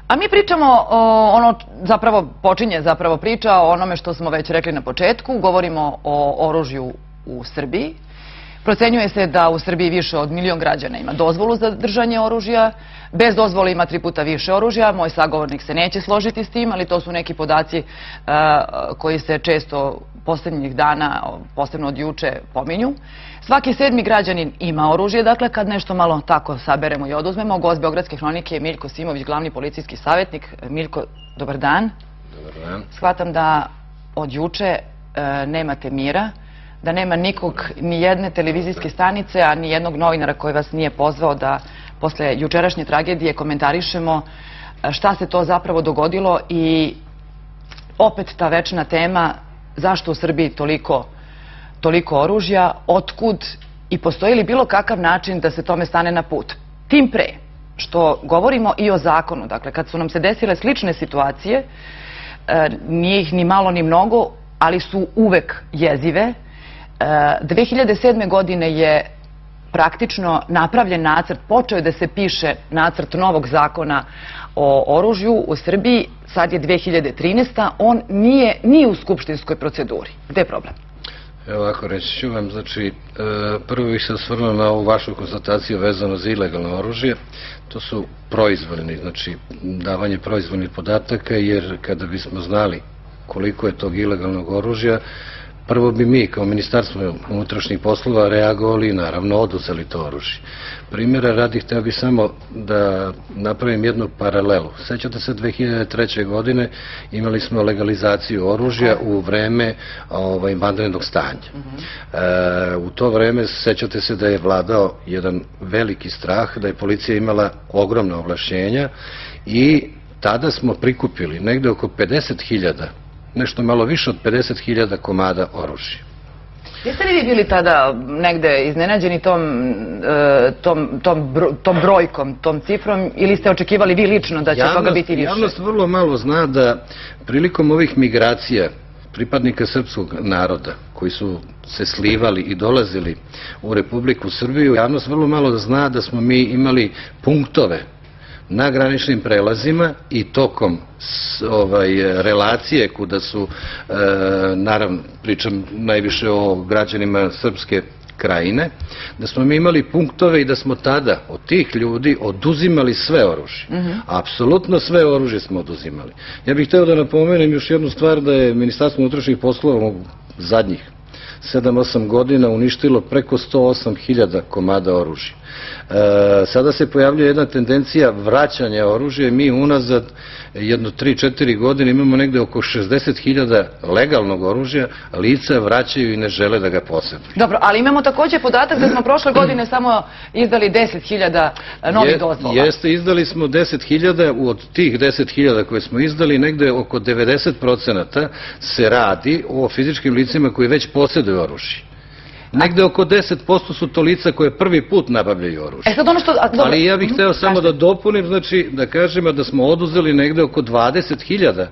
A mi pričamo, zapravo počinje priča o onome što smo već rekli na početku. Govorimo o oružju u Srbiji. Procenjuje se da u Srbiji više od 1 milion građana ima dozvolu za držanje oružja. Bez dozvole ima 3 puta više oružja. Moj sagovornik se neće složiti s tim, ali to su neki podaci koji se često posljednjih dana, posebno od juče, pominju. Svaki 7. građanin ima oružje, dakle kad nešto malo tako saberemo i oduzmemo. Gost Beogradske hronike je Miljko Simović, glavni policijski savjetnik. Miljko, dobar dan. Dobar dan. Shvatam da od juče nemate mira, da nema nikog, ni jedne televizijske stanice, a ni jednog novinara koji vas nije pozvao da posle jučerašnje tragedije komentarišemo šta se to zapravo dogodilo i opet ta večna tema zašto u Srbiji toliko oružja, otkud i postoji li bilo kakav način da se tome stane na put. Tim pre što govorimo i o zakonu, dakle kad su nam se desile slične situacije, nije ih ni malo ni mnogo, ali su uvek jezive. 2007. godine je praktično napravljen nacrt, počeo je da se piše nacrt novog zakona o oružju u Srbiji, sad je 2013. On nije ni u skupštinskoj proceduri. Gde je problem? Evo ovako, reći ću vam, znači, prvo bih se osvrnuo na ovu vašu konstataciju vezano za ilegalno oružje. To su proizvoljni, znači davanje proizvoljnih podataka, jer kada bismo znali koliko je tog ilegalnog oružja, prvo bi mi kao Ministarstvo unutrašnjih poslova reagovali i naravno oduzeli to oružje. Primjera radi, hteo bih samo da napravim jednu paralelu. Sećate se 2003. godine imali smo legalizaciju oružja u vreme vanrednog stanja. U to vreme sećate se da je vladao jedan veliki strah, da je policija imala ogromna ovlašćenja i tada smo prikupili negde oko 50.000, nešto malo više od 50.000 komada oružja. Jeste li vi bili tada negde iznenađeni tom brojkom, tom cifrom, ili ste očekivali vi lično da će toga biti više? Javnost vrlo malo zna da prilikom ovih migracija pripadnika srpskog naroda koji su se slivali i dolazili u Republiku Srbiju, javnost vrlo malo zna da smo mi imali punktove na graničnim prelazima i tokom relacije kuda su, naravno pričam najviše o građanima Srpske krajine, da smo mi imali punktove i da smo tada od tih ljudi oduzimali sve oružje. Apsolutno sve oružje smo oduzimali. Ja bih hteo da napomenem još jednu stvar, da je Ministarstvo unutrašnjih poslova u zadnjih 7-8 godina uništilo preko 108.000 komada oružja. Sada se pojavljuje jedna tendencija vraćanja oružja. Mi unazad jedno 3-4 godine imamo negde oko 60.000 legalnog oružja, lica vraćaju i ne žele da ga posjeduju. Dobro, ali imamo takođe podatak da smo prošle godine samo izdali 10.000 novih dozvola. Jeste, izdali smo 10.000, od tih 10.000 koje smo izdali, negde oko 90% se radi o fizičkim licima koji već posjeduju oružje. Negde oko 10% su to lica koje prvi put nabavljaju oružje. Ali ja bih hteo samo da dopunim, znači da kažemo da smo oduzeli negde oko 20.000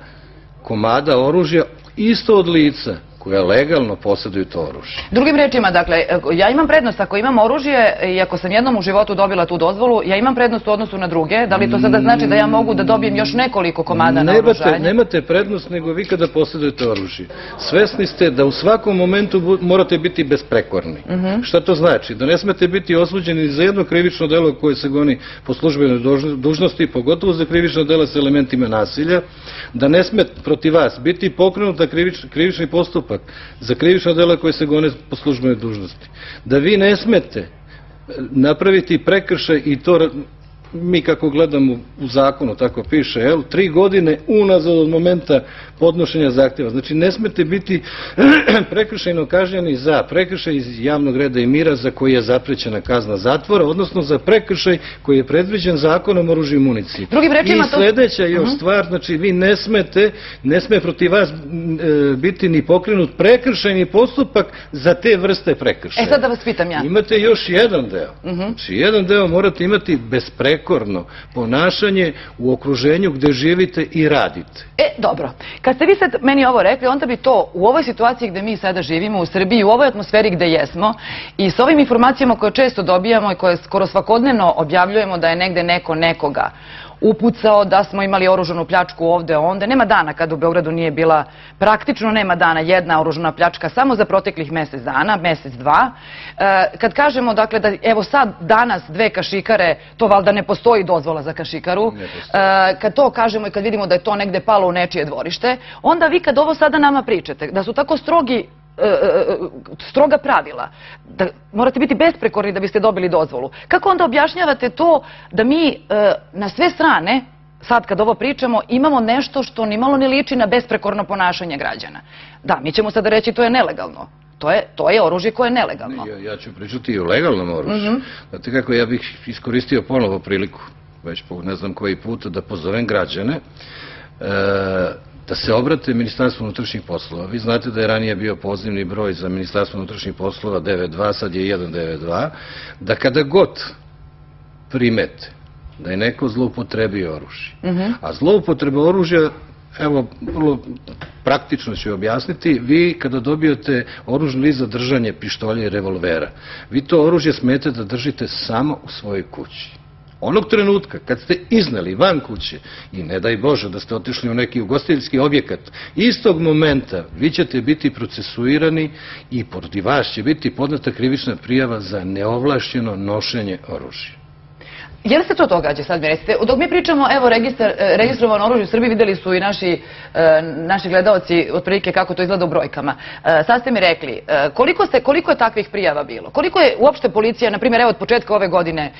komada oružja isto od lica koja legalno posjeduju to oružje. Drugim rečima, dakle, ja imam prednost ako imam oružje i ako sam jednom u životu dobila tu dozvolu, ja imam prednost u odnosu na druge. Da li to sada znači da ja mogu da dobijem još nekoliko komada na oružanje? Nemate prednost, nego vi kada posjedujete oružje. Svesni ste da u svakom momentu morate biti besprekorni. Šta to znači? Da ne smete biti osuđeni za jedno krivično delo koje se goni po službenoj dužnosti, pogotovo za krivično delo s elementima nasilja, da ne sme protiv vas biti pokrenuta krivični postupak za krivična dela koje se gone po službenoj dužnosti. Da vi ne smete napraviti prekršaj, i to mi kako gledamo u zakonu, tako piše, 3 godine unazad od momenta podnošenja zahtjeva. Znači ne smete biti prekršajno kažnjeni za prekršaj iz javnog reda i mira za koji je zaprećena kazna zatvora, odnosno za prekršaj koji je predviđen zakonom o oružju i municiji. I sledeća još stvar, znači vi ne sme protiv vas biti ni pokrenut prekršajni postupak za te vrste prekršaja. Sad da vas pitam ja. Imate još jedan deo. Znači jedan deo morate imati besprekorno ponašanje u okruženju gde živite i radite. Dobro. Kad ste vi sad meni ovo rekli, onda bi to u ovoj situaciji gde mi sada živimo u Srbiji, u ovoj atmosferi gde jesmo i s ovim informacijama koje često dobijamo i koje skoro svakodnevno objavljujemo da je negde neko nekoga upucao, da smo imali oružanu pljačku ovde, onde. Nema dana kada u Beogradu nije bila, praktično nema dana jedna oružana pljačka samo za proteklih mesec dana, mesec, dva. Kad kažemo, dakle, da evo sad, danas, 2 kašikare, to valjda ne postoji dozvola za kašikaru. Kad to kažemo i kad vidimo da je to negde palo u nečije dvorište, onda vi kad ovo sada nama pričate, da su tako stroga pravila, da morate biti besprekorni da biste dobili dozvolu. Kako onda objašnjavate to da mi na sve strane, sad kad ovo pričamo, imamo nešto što nimalo ne liči na besprekorno ponašanje građana? Da, mi ćemo sada reći to je nelegalno. To je oružje koje je nelegalno. Ja ću pričati i o legalnom oružju. Znate kako, ja bih iskoristio ponovo priliku, već po ne znam koji put, da pozovem građane da se obrate Ministarstvu unutrašnjih poslova. Vi znate da je ranije bio pozivni broj za Ministarstvo unutrašnjih poslova 92, sad je 192, da kada god primete da je neko zloupotrebio oružje, a zloupotreba oružja, evo, vrlo praktično ću objasniti, vi kada dobijete oružni list za držanje pištolja i revolvera, vi to oružje smete da držite samo u svojoj kući. Onog trenutka kad ste izneli van kuće i ne daj Bože da ste otišli u neki ugostiteljski objekat, istog momenta vi ćete biti procesuirani i protiv vas će biti podneta krivična prijava za neovlašćeno nošenje oružja. Je li se to događa, sad mi recite? Dok mi pričamo, evo, registrovano oružje u Srbiji, videli su i naši gledalci otprilike kako to izgleda u brojkama. Sad ste mi rekli, koliko je takvih prijava bilo? Koliko je uopšte policija, na primjer, evo, od početka ove godine,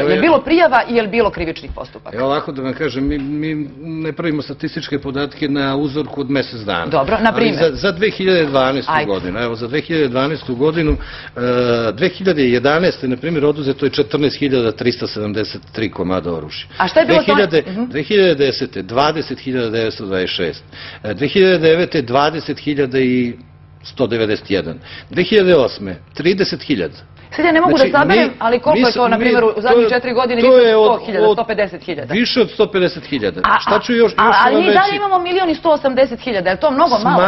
je bilo prijava i je li bilo krivičnih postupaka? Evo ovako da vam kažem, mi ne pravimo statističke podatke na uzorku od mesec dana. Dobro, na primjer? Ali za 2012. godinu, evo, za 2012. godinu, 2011. na primjer, oduzeto je 14.373 komada oružja. A šta je bilo 2010. 20.926. 2009. 20.191. 2008. 30.000. Sad ja ne mogu da saberem, ali koliko je to, na primjer, u zadnjih 4 godine, više od 100.000, 150.000. Više od 150.000. Šta ću još vam reći? Ali mi dalje imamo 1.180.000, je to mnogo malo?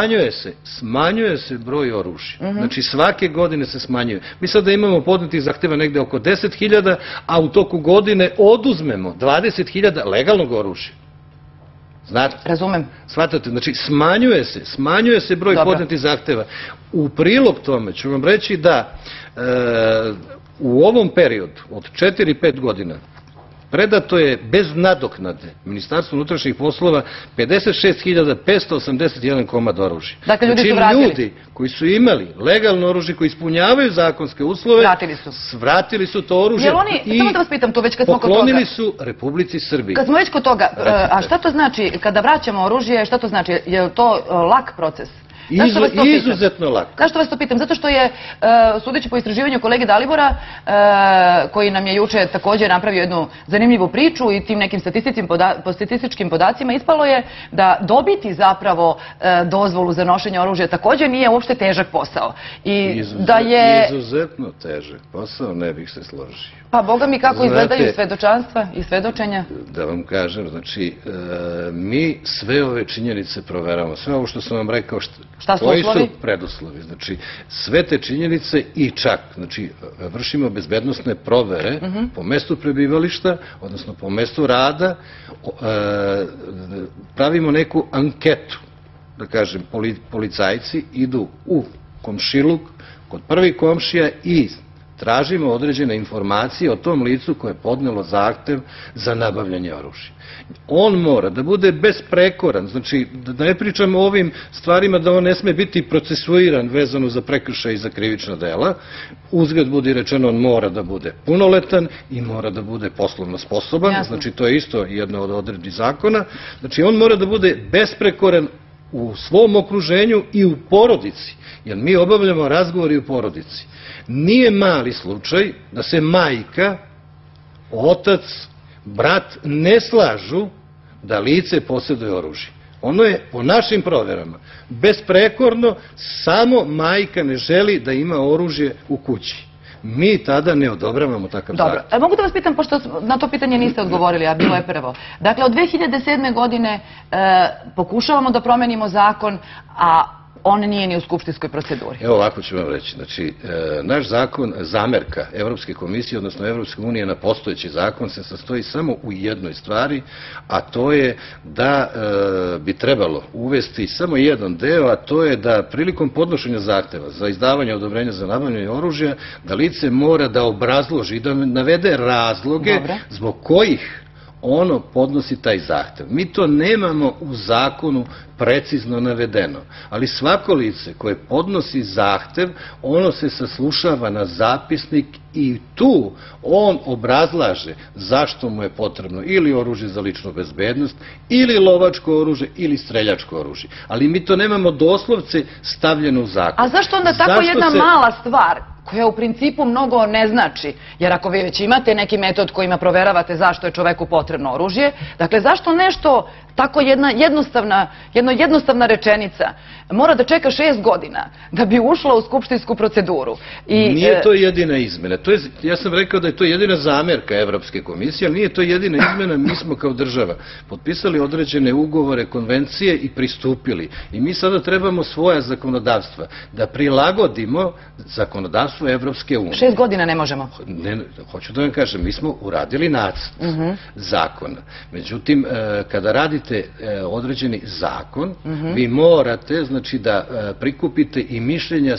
Smanjuje se broj oružja. Znači svake godine se smanjuje. Mi sada imamo podnetih zahteva negde oko 10.000, a u toku godine oduzmemo 20.000 legalnog oružja. Znate? Razumem. Shvatate, znači smanjuje se broj podnetih zahteva. U prilog tome ću vam reći da u ovom periodu od 4-5 godina predato je bez nadoknade Ministarstvo unutrašnjih poslova 56.581 komad oružja. Dakle, ljudi koji su imali legalno oružje, koji ispunjavaju zakonske uslove, vratili su to oružje i poklonili su Republici Srbiji. Kad smo već kod toga, a šta to znači, kada vraćamo oružje, šta to znači? Je to lak proces? Izuzetno lako. Zašto vas to pitam? Zato što je, sudeći po istraživanju kolege Dalibora, koji nam je juče također napravio jednu zanimljivu priču i tim nekim statističkim podacima, ispalo je da dobiti zapravo dozvolu za nošenje oružja također nije uopšte težak posao. Izuzetno težak posao, ne bih se složio. Pa boga mi kako izgledaju svedočanstva i svedočenja? Da vam kažem, znači, mi sve ove činjenice proveravamo, sve ovo što sam vam rekao, koji su preduslovi, znači, sve te činjenice i čak, znači, vršimo bezbednosne provere po mestu prebivališta, odnosno po mestu rada, pravimo neku anketu, da kažem, policajci idu u komšiluk, kod prvih komšija i tražimo određene informacije o tom licu koje je podnelo zahtev za nabavljanje oružja. On mora da bude besprekoran, znači da ne pričamo o ovim stvarima da on ne sme biti procesuiran vezano za prekršaj i za krivična dela. Uzgled budi rečeno, on mora da bude punoletan i mora da bude poslovno sposoban, znači to je isto jedna od odredbi zakona. Znači on mora da bude besprekoran u svom okruženju i u porodici, jer mi obavljamo razgovor i u porodici. Nije mali slučaj da se majka, otac, brat ne slažu da lice posjeduje oružje. Ono je po našim proverama besprekorno, samo majka ne želi da ima oružje u kući. Mi tada ne odobravamo takav zahtev. Dobro, mogu da vas pitam, pošto na to pitanje niste odgovorili, a bilo je prvo. Dakle, od 2007. godine pokušavamo da promenimo zakon, a on nije ni u skupštinskoj proceduri? Evo ovako ću vam reći. Znači, naš zakon, zamerka Evropske komisije, odnosno Evropske unije na postojeći zakon se sastoji samo u jednoj stvari, a to je da bi trebalo uvesti samo jedan deo, a to je da prilikom podnošenja zahteva za izdavanje odobrenja za nabavljanje oružja, da lice mora da obrazloži i da navede razloge zbog kojih ono podnosi taj zahtev. Mi to nemamo u zakonu precizno navedeno, ali svako lice koje podnosi zahtev, ono se saslušava na zapisnik i tu on obrazlaže zašto mu je potrebno ili oružje za ličnu bezbednost, ili lovačko oružje, ili streljačko oružje. Ali mi to nemamo doslovce stavljeno u zakon. A zašto onda tako jedna mala stvar, koja u principu mnogo ne znači, jer ako vi već imate neki metod kojima proveravate zašto je čoveku potrebno oružje, dakle zašto nešto, tako jedna jednostavna rečenica mora da čeka 6 godina da bi ušla u skupštinsku proceduru? Nije to jedina izmena. Ja sam rekao da je to jedina zamerka Evropske komisije, ali nije to jedina izmena. Mi smo kao država potpisali određene ugovore, konvencije i pristupili. I mi sada trebamo svoja zakonodavstva da prilagodimo zakonodavstvo Evropske unije. 6 godina ne možemo. Hoću da vam kažem, mi smo uradili nacrt zakona. Međutim, kada radite određeni zakon, vi morate, znači, da prikupite i mišljenja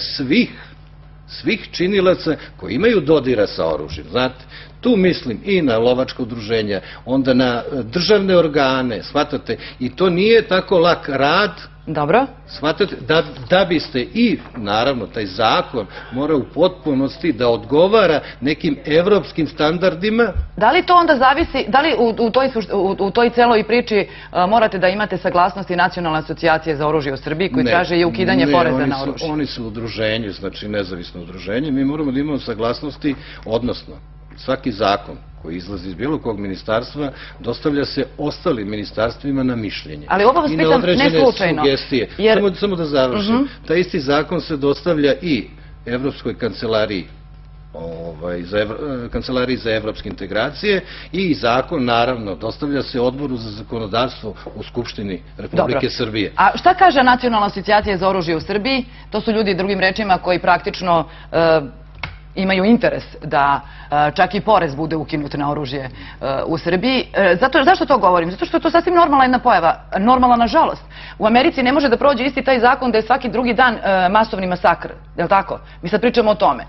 svih činilaca koji imaju dodira sa oružjem. Znate, tu mislim i na lovačko udruženje, onda na državne organe, shvatate, i to nije tako lak rad. Dobro. Shvatate, da biste i, naravno, taj zakon mora u potpunosti da odgovara nekim evropskim standardima. Da li to onda zavisi, da li u toj celoj priči morate da imate saglasnosti Nacionalne asocijacije za oružje u Srbiji koji traže i ukidanje poreza na oružje? Ne, oni su udruženje, znači nezavisno udruženje. Mi moramo da imamo saglasnosti, odnosno svaki zakon koji izlazi iz bilo kog ministarstva dostavlja se ostalim ministarstvima na mišljenje. Ali ovo vas pitam ne slučajno. Samo da završim. Taj isti zakon se dostavlja i Evropskoj kancelariji za evropske integracije i zakon, naravno, dostavlja se Odboru za zakonodavstvo u Skupštini Republike Srbije. A šta kaže Nacionalna asocijacija za oružje u Srbiji? To su ljudi, drugim rečima, koji praktično imaju interes da čak i porez bude ukinut na oružje u Srbiji. Zašto to govorim? Zato što je to sasvim normalna jedna pojava, normalna nažalost. U Americi ne može da prođe isti taj zakon da je svaki drugi dan masovni masakr, je li tako? Mi sad pričamo o tome.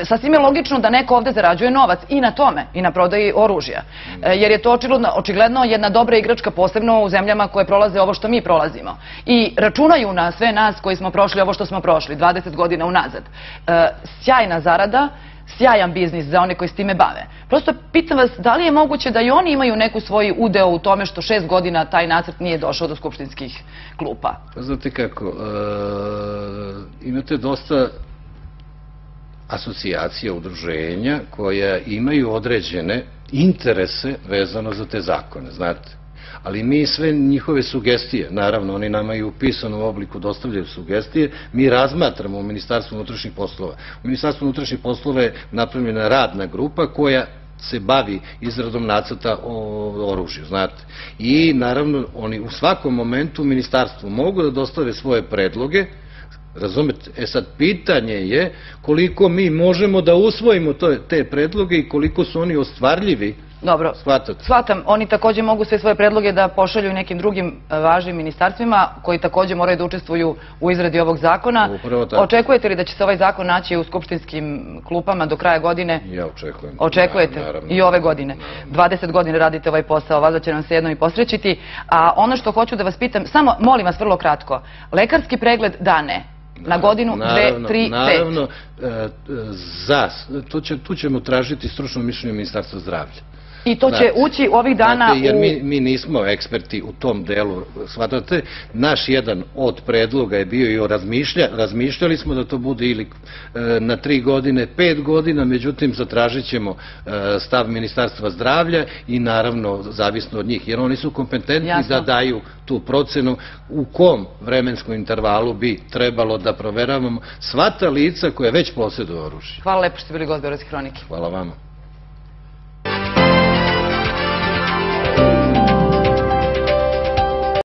Sasvim je logično da neko ovde zarađuje novac i na tome, i na prodaji oružja. Jer je to očigledno jedna dobra igračka, posebno u zemljama koje prolaze ovo što mi prolazimo. I računaju na sve nas koji smo prošli ovo što smo prošli, 20 godina unazad. Sjajna zarada, sjajan biznis za one koji s time bave. Prosto pitam vas, da li je moguće da i oni imaju neku svoj udeo u tome što 6 godina taj nacrt nije došao do skupštinskih klupa? Znate kako, imate dosta asocijacija, udruženja koja imaju određene interese vezano za te zakone, znate. Ali mi sve njihove sugestije, naravno oni nama i u pisanom obliku dostavljaju sugestije, mi razmatramo u Ministarstvu unutrašnjih poslova. U Ministarstvu unutrašnjih poslova je napravljena radna grupa koja se bavi izradom nacrta o oružju, znate. I naravno oni u svakom momentu u ministarstvu mogu da dostave svoje predloge, razumete? Sad, pitanje je koliko mi možemo da usvojimo te predloge i koliko su oni ostvarljivi. Dobro, shvatam. Oni takođe mogu sve svoje predloge da pošalju nekim drugim važnim ministarstvima koji takođe moraju da učestvuju u izradi ovog zakona. Očekujete li da će se ovaj zakon naći u skupštinskim klupama do kraja godine? Ja očekujem. Očekujete? I ove godine? 20 godina radite ovaj posao, valjda će nam se jednom i posrećiti. A ono što hoću da vas pitam, samo molim vas vrlo kratko, lekarski pregled da ne? Na godinu, 2, 3, 5. Naravno, tu ćemo tražiti stručno mišljenje Ministarstva zdravlja. I to će ući ovih dana u... Jer mi nismo eksperti u tom delu, shvatate, naš jedan od predloga je bio i razmišljali smo da to bude ili na 3 godine, 5 godina, međutim zatražit ćemo stav Ministarstva zdravlja i naravno zavisno od njih, jer oni su kompetentni da daju tu procenu u kom vremenskom intervalu bi trebalo da proveravamo sva ta lica koja već posjeduju oružje. Hvala lepo što ste bili gost Beogradske hronike. Hvala vama.